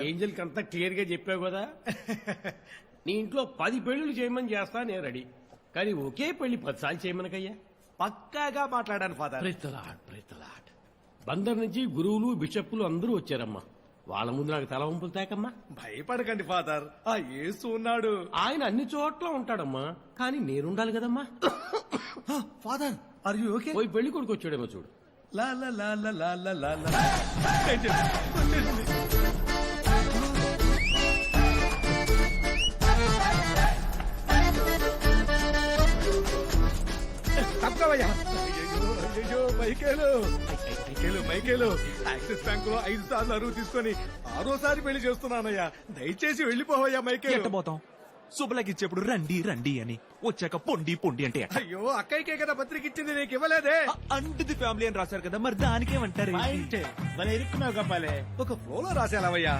Angel అంతా clear గా చెప్పావు కదా. నీ ఇంట్లో 10 పెళ్లిళ్ళు చేయమని చేస్తా నేను రెడీ, కానీ ఒకే పెళ్లి 10 సార్లు చేయమనకయ్యా. పక్కాగా మాట్లాడాను ఫాదర్. ప్రైతలాట్ బందర్ నుంచి గురువులు బిషప్పులు అందరూ వచ్చారమ్మా. వాళ్ళ ముందు నాకు తల వంపులు తేకమ్మా. భయపడకండి ఫాదర్, ఆ యేసు ఉన్నాడు. ఆయన అన్ని చోట్ల ఉంటాడమ్మా, కానీ నేనుండాలి కదమ్మా. Father are you okay? పోయి పెళ్లి కొడుకు వచ్చాడేమో చూడు. లా లా లా లా లా లా లా లా. తప్పవయ్యా. అయ్యో మైకేలు యాక్సిస్ బ్యాంక్ లో 5 సార్లు అరువు తీసుకొని 6వసారి పెళ్లి చేస్తున్నానయ్యా. దయచేసి వెళ్లిపోవయ్యా మైకేలు. ఎట్టబోతాం? శుభలకి ఇచ్చేప్పుడు రండి రండి అని, వచ్చాక పొండి పొండి అంటే ఎట్ట? అయ్యో అక్కయ్యకే కదా పత్రిక ఇచ్చింది, నీకు ఇవ్వలేదే. అంటుది ఫ్యామిలీ అని రాశారు కదా, మరి దానికేమంటారు? ఇరుక్కున్నావు గప్పాలే. ఒక ఫ్లోలో రాసేలావయ్యా.